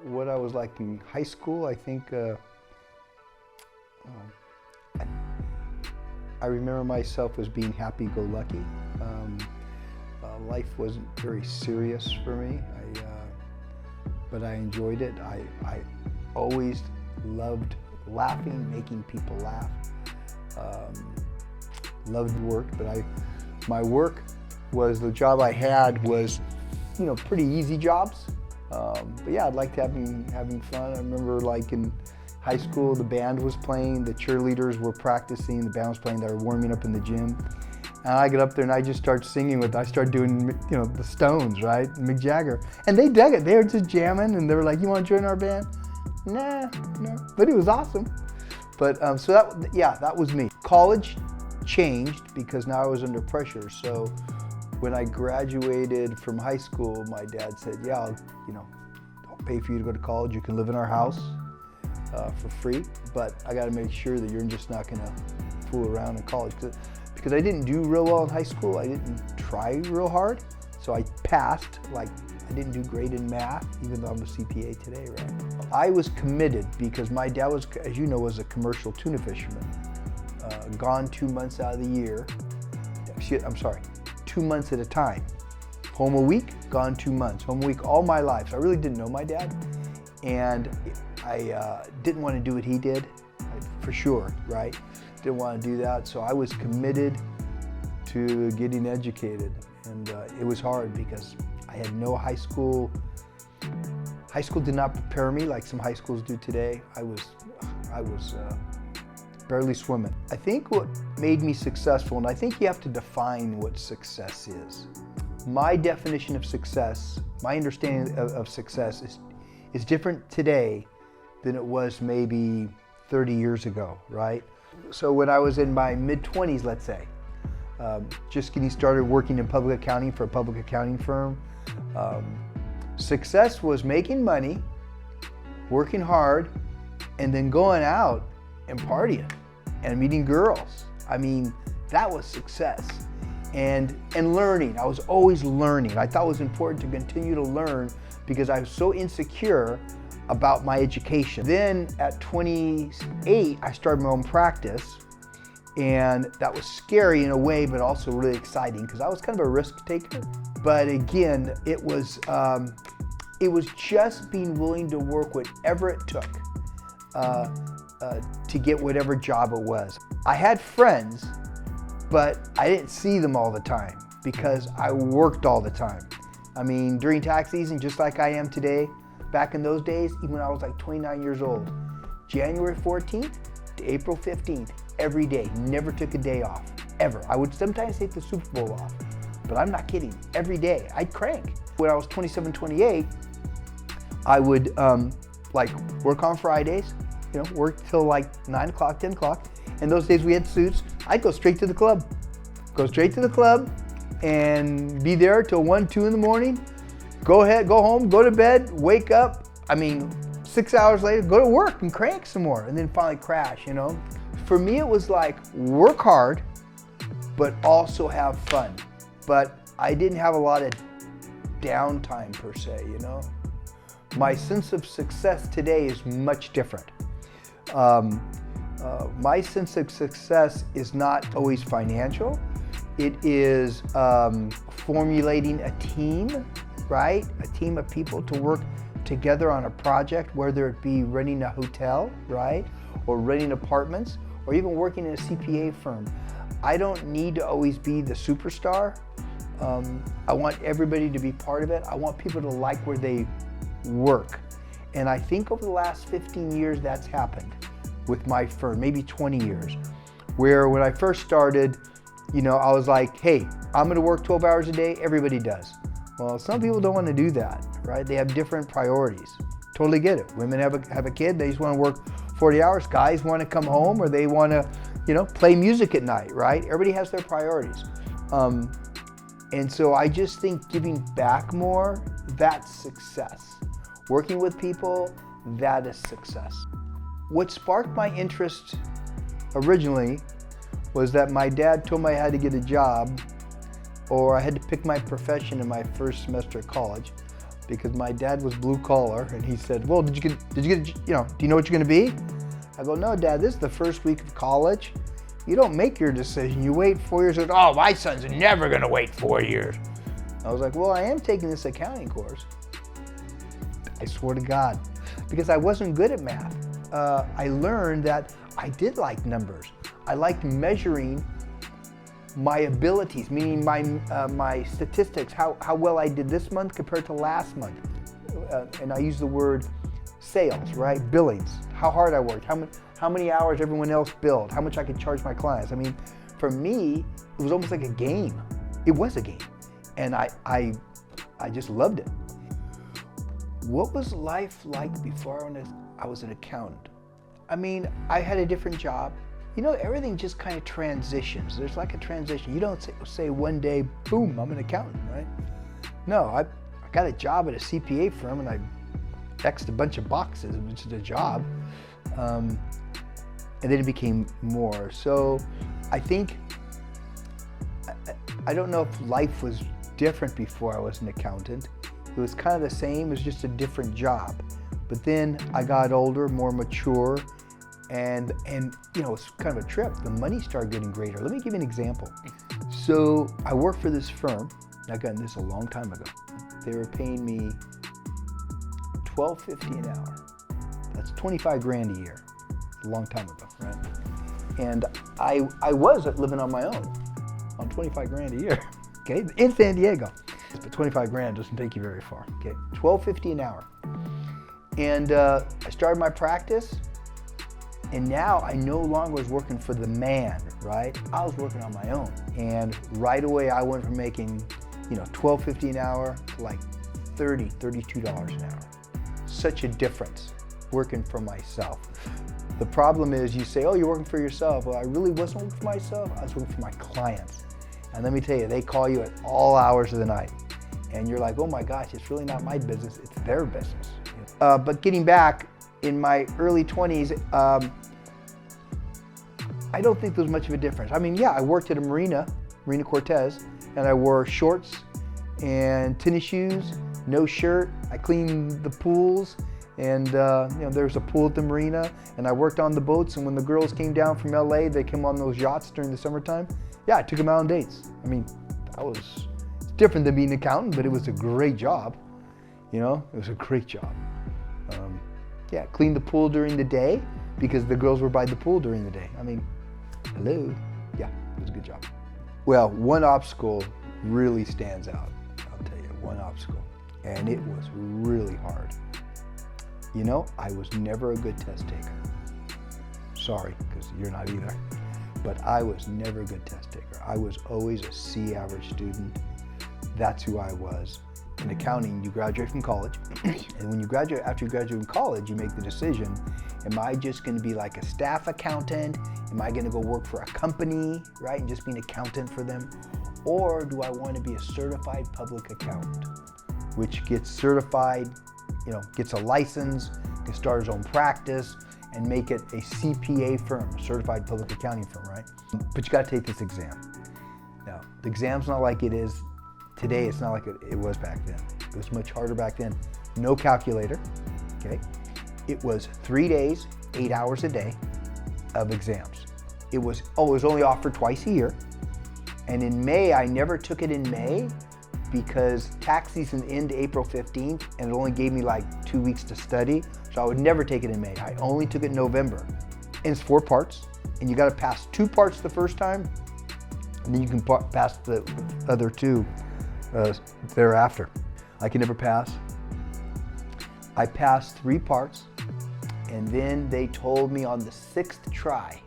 what I was like in high school, I think I remember myself as being happy-go-lucky. Life wasn't very serious for me, but I enjoyed it. I always loved laughing, making people laugh. Loved work, but my work was, the job I had was, pretty easy jobs. But yeah, I liked having fun. I remember like in high school, the band was playing, the cheerleaders were practicing, the band was playing, they were warming up in the gym. And I get up there and I just start singing I started doing, the Stones, right? Mick Jagger. And they dug it. They were just jamming and they were like, "You want to join our band?" Nah, no. But it was awesome. But so that was me. College changed because now I was under pressure. So when I graduated from high school, my dad said, "Yeah, I'll pay for you to go to college. You can live in our house for free, but I got to make sure that you're just not going to fool around in college." Because I didn't do real well in high school. I didn't try real hard. So I passed, I didn't do great in math, even though I'm a CPA today, right? I was committed because my dad was, as you know, was a commercial tuna fisherman. Gone 2 months out of the year. 2 months at a time. Home a week, gone 2 months. Home a week all my life. So I really didn't know my dad. And I didn't want to do what he did, for sure, right? Didn't want to do that. So I was committed to getting educated. And it was hard because I had no high school. High school did not prepare me like some high schools do today. I was barely swimming. I think what made me successful, and I think you have to define what success is. My definition of success, my understanding of success is different today than it was maybe 30 years ago, right? So when I was in my mid-20s, let's say, just getting started working in public accounting for a public accounting firm, success was making money, working hard, and then going out and partying and meeting girls. I mean, that was success. And learning. I was always learning. I thought it was important to continue to learn because I was so insecure about my education. Then at 28, I started my own practice, and that was scary in a way, but also really exciting because I was kind of a risk taker. But again, it was just being willing to work whatever it took to get whatever job it was. I had friends, but I didn't see them all the time because I worked all the time. I mean, during tax season, just like I am today, back in those days, even when I was like 29 years old, January 14th to April 15th, every day, never took a day off, ever. I would sometimes take the Super Bowl off, but I'm not kidding, every day, I'd crank. When I was 27, 28, I would work on Fridays, work till like 9 o'clock, 10 o'clock, and those days we had suits, I'd go straight to the club. Go straight to the club and be there till 1, 2 in the morning, go home, go to bed, wake up, 6 hours later, go to work and crank some more, and then finally crash, For me, it was like work hard, but also have fun. But I didn't have a lot of downtime per se, My sense of success today is much different. My sense of success is not always financial. It is formulating a team, right? A team of people to work together on a project, whether it be renting a hotel, right? Or renting apartments, or even working in a CPA firm. I don't need to always be the superstar. I want everybody to be part of it. I want people to like where they work. And I think over the last 15 years that's happened with my firm, maybe 20 years, where when I first started, I was like, hey, I'm gonna work 12 hours a day, everybody does. Well, some people don't want to do that, right? They have different priorities. Totally get it. Women have a kid, they just want to work 40 hours. Guys want to come home, or they want to, play music at night, right? Everybody has their priorities. And so I just think giving back more, that's success. Working with people, that is success. What sparked my interest originally was that my dad told me I had to get a job, or I had to pick my profession in my first semester at college. because my dad was blue collar, and he said, well, did you get, do you know what you're gonna be? I go, no, Dad, this is the first week of college. You don't make your decision, you wait 4 years. He goes, oh, my son's never gonna wait 4 years. I was like, well, I am taking this accounting course. I swear to God, because I wasn't good at math. I learned that I did like numbers. I liked measuring my abilities, meaning my statistics, how well I did this month compared to last month. And I use the word sales, right? Billings, how hard I worked, how many hours everyone else billed, how much I could charge my clients. I mean, for me, it was almost like a game. It was a game. And I just loved it. What was life like before I was an accountant? I mean, I had a different job. You know, everything just kind of transitions. There's like a transition. You don't say one day, boom, I'm an accountant, right? No, I got a job at a CPA firm and I X'd a bunch of boxes, which is a job. And then it became more. So I think, I don't know if life was different before I was an accountant. It was kind of the same, it was just a different job. But then I got older, more mature, and you know, it's kind of a trip. The money started getting greater. Let me give you an example. So I worked for this firm, and I got this a long time ago. They were paying me $12.50 an hour. That's 25 grand a year. A long time ago, right? And I was living on my own on 25 grand a year, okay, in San Diego. But 25 grand doesn't take you very far, okay? $12.50 an hour. And I started my practice, and now I no longer was working for the man, right? I was working on my own. And right away I went from making, you know, $12.50 an hour to like $30, $32 an hour. Such a difference working for myself. The problem is you say, oh, you're working for yourself. Well, I really wasn't working for myself, I was working for my clients. And let me tell you, they call you at all hours of the night. And you're like, oh my gosh, it's really not my business, it's their business. But getting back, in my early 20s, I don't think there's much of a difference. I mean, yeah, I worked at a Marina Cortez, and I wore shorts and tennis shoes, no shirt. I cleaned the pools, and you know, there was a pool at the marina, and I worked on the boats, and when the girls came down from LA, they came on those yachts during the summertime. Yeah, I took them out on dates. I mean, it's different than being an accountant, but it was a great job. You know, it was a great job. Yeah, cleaned the pool during the day because the girls were by the pool during the day. I mean, hello. Yeah, it was a good job. Well, one obstacle really stands out. I'll tell you, one obstacle. And it was really hard. You know, I was never a good test taker. Sorry, because you're not either. But I was never a good test taker. I was always a C average student. That's who I was. In accounting, you graduate from college, and when you graduate, after you graduate from college, you make the decision, am I just gonna be like a staff accountant? Am I gonna go work for a company, right, and just be an accountant for them? Or do I wanna be a certified public accountant, which gets certified, you know, gets a license, can start his own practice, and make it a CPA firm, a certified public accounting firm, right? But you gotta take this exam. Now, the exam's not like it is today. It's not like it was back then. It was much harder back then. No calculator, okay? It was 3 days, 8 hours a day of exams. It was only offered twice a year. And in May, I never took it in May because tax season ended April 15th, and it only gave me like 2 weeks to study. So I would never take it in May. I only took it in November. And it's 4 parts, and you gotta pass 2 parts the first time, and then you can pass the other 2 thereafter. I can never pass. I passed 3 parts, and then they told me on the 6th try,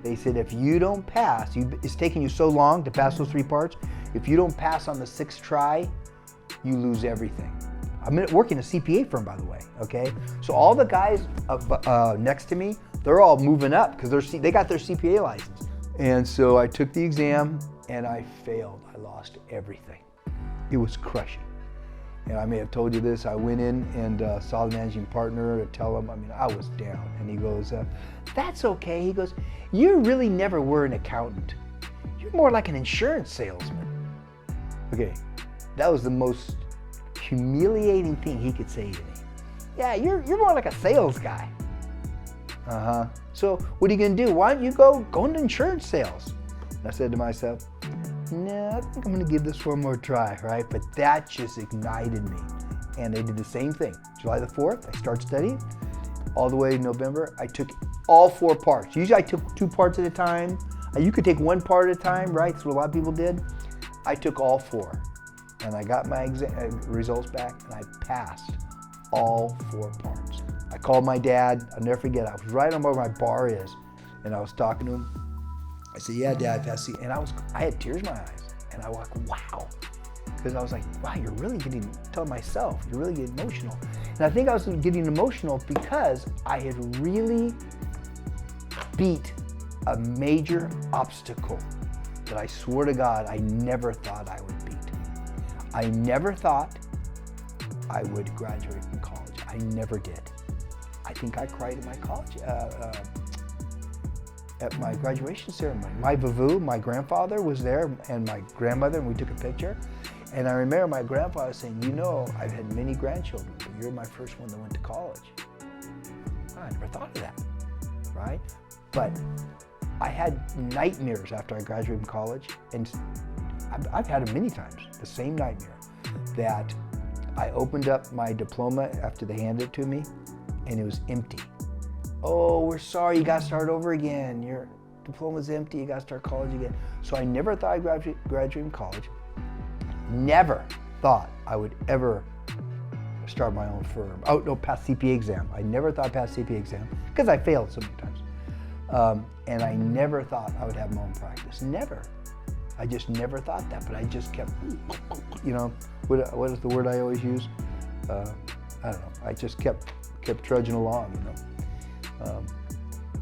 they said, if you don't pass, it's taking you so long to pass those 3 parts, if you don't pass on the 6th try, you lose everything. I'm working a CPA firm, by the way, okay? So all the guys next to me, they're all moving up because they got their CPA license. And so I took the exam and I failed. I lost everything. It was crushing. And I may have told you this, I went in and saw the managing partner to tell him, I mean, I was down. And he goes, that's okay. He goes, you really never were an accountant. You're more like an insurance salesman. Okay, that was the most humiliating thing he could say to me. Yeah, you're more like a sales guy. So what are you gonna do? Why don't you go into insurance sales? And I said to myself, no, I think I'm gonna give this one more try, right? But that just ignited me. And I did the same thing. July the 4th, I started studying. All the way to November, I took all 4 parts. Usually I took 2 parts at a time. You could take 1 part at a time, right? That's what a lot of people did. I took all 4. And I got my results back, and I passed all 4 parts. I called my dad. I'll never forget. I was right on where my bar is, and I was talking to him. I said, "Yeah, Dad, I passed." And I had tears in my eyes, and I was like, "Wow," because I was like, "Wow, you're really getting." Tell myself, you're really getting emotional. And I think I was getting emotional because I had really beat a major obstacle that I swear to God I never thought I would beat. I never thought I would graduate from college. I never did. I think I cried at my college, at my graduation ceremony. My vavoo, my grandfather was there, and my grandmother, and we took a picture. And I remember my grandfather saying, "You know, I've had many grandchildren, but you're my first one that went to college." I never thought of that, right? But I had nightmares after I graduated from college, and I've had them many times, the same nightmare, that I opened up my diploma after they handed it to me, and it was empty. "Oh, we're sorry, you gotta start over again. Your diploma's empty, you gotta start college again." So I never thought I'd graduate from college. Never thought I would ever start my own firm. Oh, no, pass CPA exam. I never thought I'd pass CPA exam, because I failed so many times. And I never thought I would have my own practice. Never. I just never thought that, but I just kept, you know, what is the word I always use? I don't know. I just kept trudging along, you know.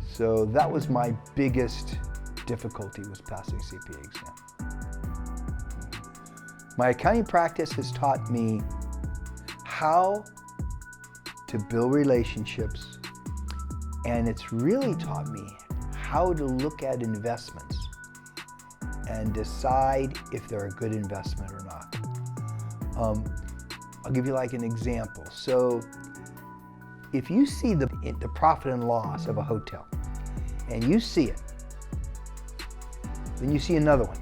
So that was my biggest difficulty, was passing CPA exam. My accounting practice has taught me how to build relationships, and it's really taught me how to look at investments and decide if they're a good investment or not. I'll give you like an example. So if you see the profit and loss of a hotel, and you see it, then you see another one,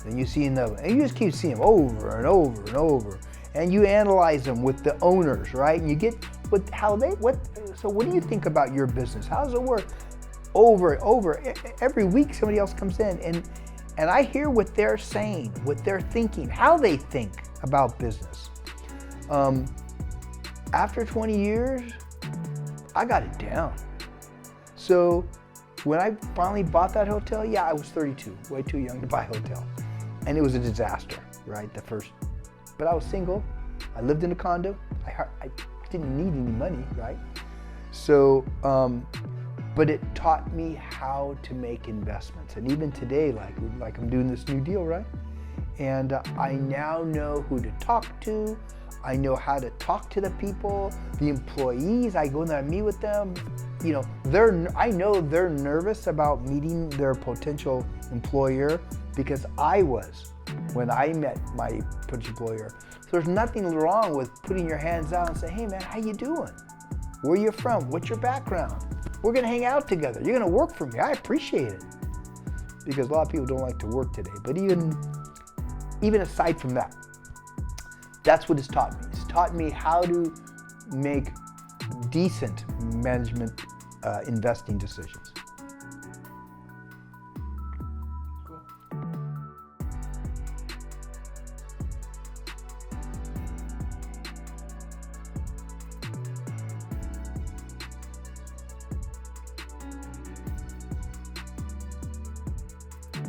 then you see another one, and you just keep seeing them over and over and over, and you analyze them with the owners, right? And you get so what do you think about your business? How does it work? Over, every week somebody else comes in, and I hear what they're saying, what they're thinking, how they think about business. After 20 years, I got it down. So when I finally bought that hotel, yeah, I was 32, way too young to buy a hotel. And it was a disaster, right, but I was single, I lived in a condo, I didn't need any money, right? So, but it taught me how to make investments. And even today, like I'm doing this new deal, right? And I now know who to talk to. I know how to talk to the people, the employees. I go in there and meet with them. You know, I know they're nervous about meeting their potential employer, because I was when I met my potential employer. So there's nothing wrong with putting your hands out and saying, "Hey man, how you doing? Where you from? What's your background? We're gonna hang out together. You're gonna work for me. I appreciate it." Because a lot of people don't like to work today. But even aside from that, that's what it's taught me. It's taught me how to make decent management investing decisions.